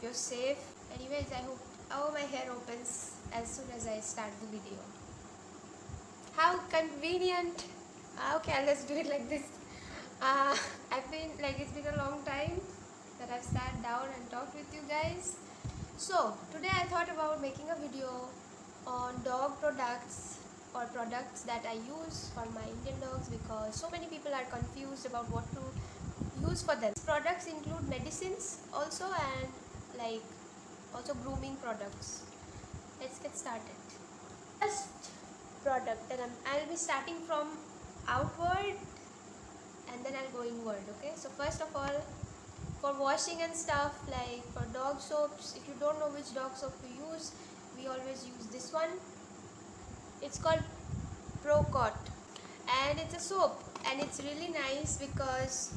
you're safe. Anyways, I hope my hair opens as soon as I start the video. How convenient. Okay, let's do it like this. It's been a long time that I've sat down and talked with you guys. So today I thought about making a video on dog products or products that I use for my Indian dogs, because so many people are confused about what to use for them. Products include medicines also, and also grooming products. Let's get started. First product, and I'll be starting from outward and then I'll go inward. Okay, so first of all, for washing and stuff, like for dog soaps, if you don't know which dog soap to use, we always use this one. It's called Procott, and it's a soap, and it's really nice because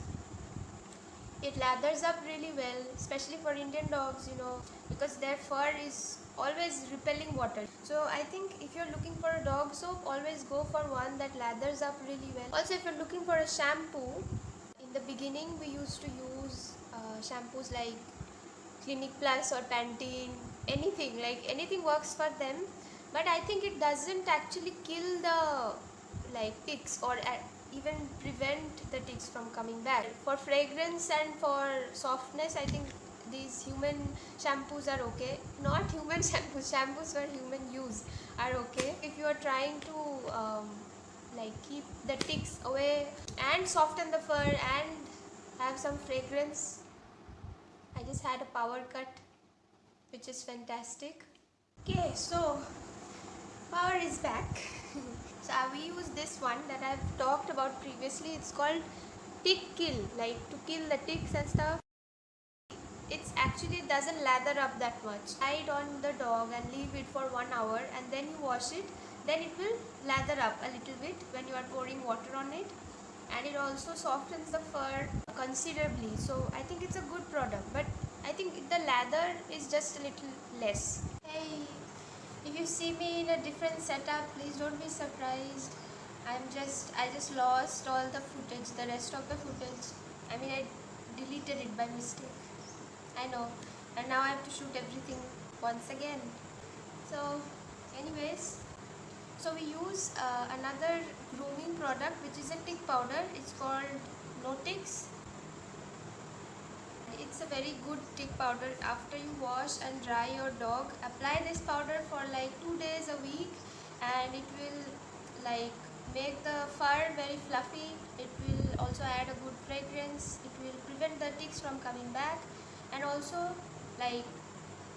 it lathers up really well, especially for Indian dogs, because their fur is always repelling water. So I think if you're looking for a dog soap, always go for one that lathers up really well. Also, if you're looking for a shampoo, in the beginning we used to use shampoos like Clinic Plus or Pantene, anything works for them, but I think it doesn't actually kill the ticks or even prevent the ticks from coming back. For fragrance and for softness, I think these human shampoos are okay. Not human shampoos for human use are okay. If you are trying to keep the ticks away and soften the fur and have some fragrance. I just had a power cut, which is fantastic. Okay, so power is back. So we use this one that I've talked about previously. It's called Tikkil, to kill the ticks and stuff. It's actually doesn't lather up that much. Tie it on the dog and leave it for 1 hour, and then you wash it. Then it will lather up a little bit when you are pouring water on it, and it also softens the fur considerably. So I think it's a good product, but I think the lather is just a little less. Hey, if you see me in a different setup, please don't be surprised. I just lost all the footage, the rest of the footage. I deleted it by mistake. I know, and now I have to shoot everything once again. So anyways, so we use another grooming product, which is a tick powder. It's called Notix. It's a very good tick powder. After you wash and dry your dog, apply this powder for 2 days a week, and it will make the fur very fluffy. It will also add a good fragrance. It will prevent the ticks from coming back, and also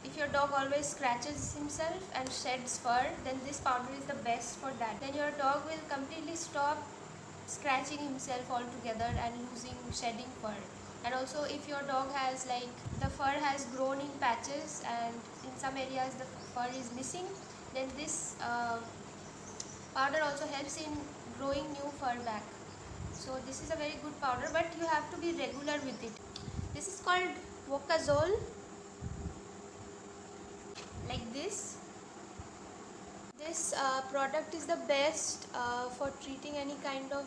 if your dog always scratches himself and sheds fur, then this powder is the best for that. Then your dog will completely stop scratching himself altogether and losing shedding fur. And also, if your dog has the fur has grown in patches and in some areas the fur is missing, then this powder also helps in growing new fur back. So this is a very good powder, but you have to be regular with it. This is called Wokazole, like this. This product is the best for treating any kind of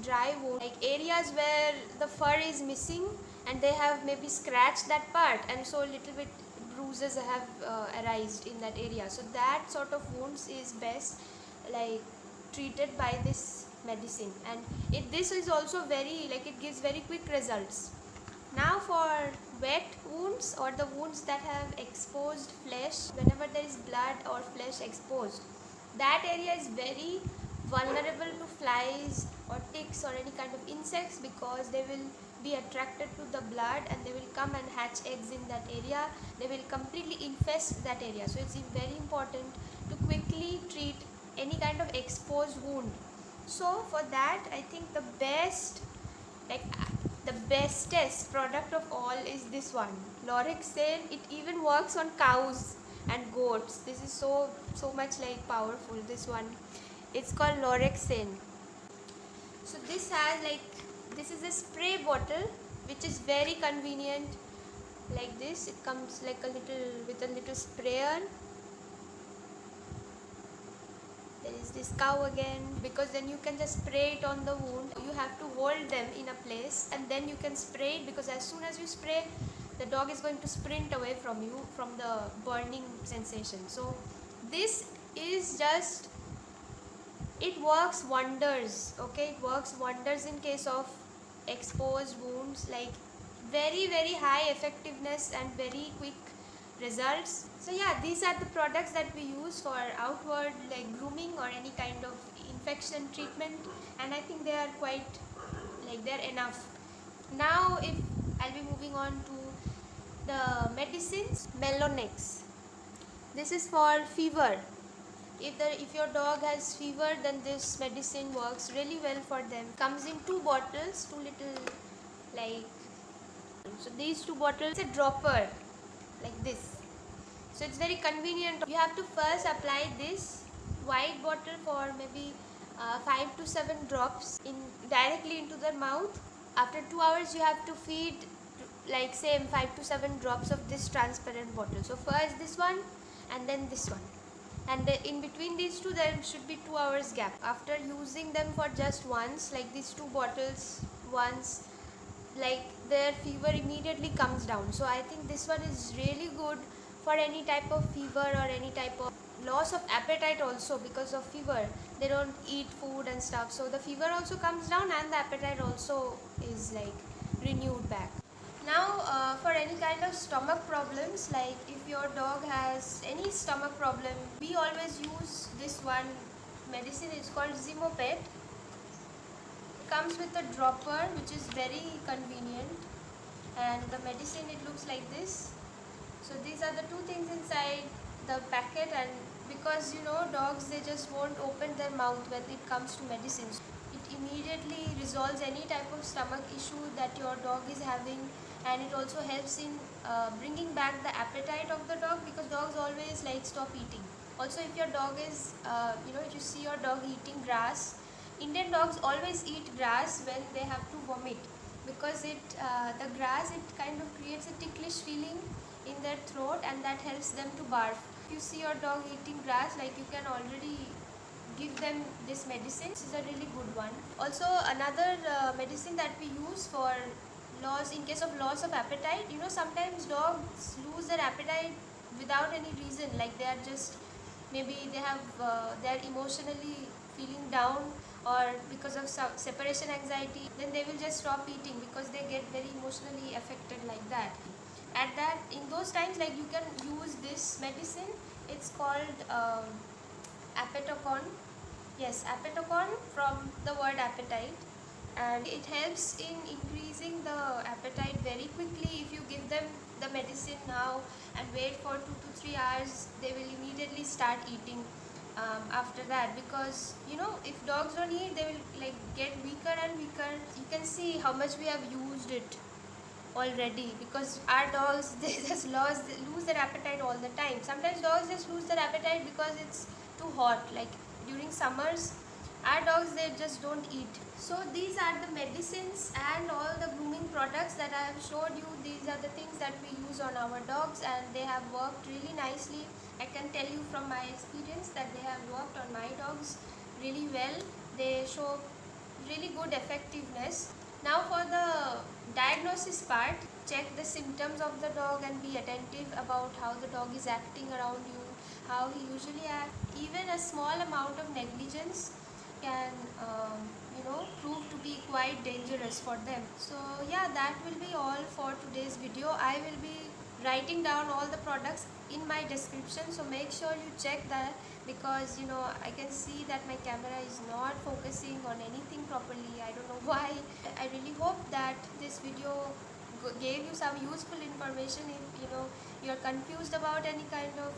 dry wound, areas where the fur is missing and they have maybe scratched that part, and so a little bit bruises have arisen in that area. So that sort of wounds is best treated by this medicine, and this is also very it gives very quick results. Now for wet wounds or the wounds that have exposed flesh, whenever there is blood or flesh exposed, that area is very vulnerable to flies or ticks or any kind of insects, because they will be attracted to the blood and they will come and hatch eggs in that area. They will completely infest that area. So it's very important to quickly treat any kind of exposed wound. So for that, I think the bestest product of all is this one, Lorexane. It even works on cows and goats. This is so much powerful, this one. It's called Lorexane. So this has this is a spray bottle, which is very convenient. Like this, it comes with a little sprayer. There is this cow again, because then you can just spray it on the wound. You have to hold them in a place and then you can spray it, because as soon as you spray, the dog is going to sprint away from you, from the burning sensation. So this is just, it works wonders. Okay, it works wonders in case of exposed wounds, like very high effectiveness and very quick results. So yeah, these are the products that we use for outward like grooming or any kind of infection treatment, and I think they are quite like they're enough. Now if I'll be moving on to the medicines. Melonex, this is for fever. If your dog has fever, then this medicine works really well for them. Comes in 2 bottles, 2 little like, so these 2 bottles, a dropper like this. So it's very convenient. You have to first apply this white bottle for maybe 5 to 7 drops in directly into the mouth. After 2 hours you have to feed like same 5 to 7 drops of this transparent bottle. So first this one and then this one, and in between these two there should be 2 hours gap. After using them for just once, like these 2 bottles once, like their fever immediately comes down. So I think this one is really good for any type of fever or any type of loss of appetite also. Because of fever they don't eat food and stuff, so the fever also comes down and the appetite also is like renewed back. Now for any kind of stomach problems, like if your dog has any stomach problem, we always use this one medicine. It's called Zymopet. It comes with a dropper which is very convenient, and the medicine, it looks like this. So these are the 2 things inside the packet, and because dogs, they just won't open their mouth when it comes to medicines. It immediately resolves any type of stomach issue that your dog is having, and it also helps in bringing back the appetite of the dog, because dogs always like stop eating. Also, if your dog is if you see your dog eating grass, Indian dogs always eat grass when they have to vomit, because the grass, it kind of creates a ticklish feeling in their throat, and that helps them to barf. If you see your dog eating grass, like you can already give them this medicine. This is a really good one. Also another medicine that we use for in case of loss of appetite, sometimes dogs lose their appetite without any reason, like they are just, maybe they are emotionally feeling down, or because of separation anxiety, then they will just stop eating because they get very emotionally affected like that. In those times, like you can use this medicine. It's called Apetocon. Yes, Apetocon, from the word appetite, and it helps in increasing the appetite very quickly. If you give them the medicine now and wait for 2 to 3 hours, they will immediately start eating after that, because if dogs don't eat, they will like get weaker and weaker. You can see how much we have used it already, because our dogs, they just lose their appetite all the time. Sometimes dogs just lose their appetite because it's too hot, like during summers our dogs, they just don't eat. So these are the medicines and all the grooming products that I have showed you. These are the things that we use on our dogs, and they have worked really nicely. I can tell you from my experience that they have worked on my dogs really well. They show really good effectiveness. Now for the diagnosis part, check the symptoms of the dog and be attentive about how the dog is acting around you, how he usually acts. Even a small amount of negligence can prove to be quite dangerous for them. So yeah, that will be all for today's video. I will be writing down all the products in my description, so make sure you check that, because I can see that my camera is not focusing on anything properly. I don't know why. I really hope that this video gave you some useful information. If you're confused about any kind of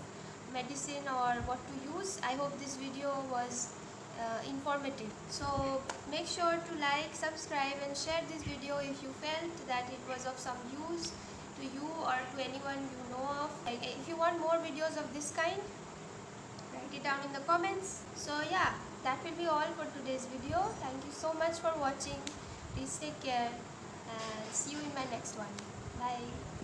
medicine or what to use, I hope this video was informative. So make sure to like, subscribe and share this video if you felt that it was of some use to you or to anyone you know of. If you want more videos of this kind, write it down in the comments. So yeah, that will be all for today's video. Thank you so much for watching. Please take care and see you in my next one. Bye.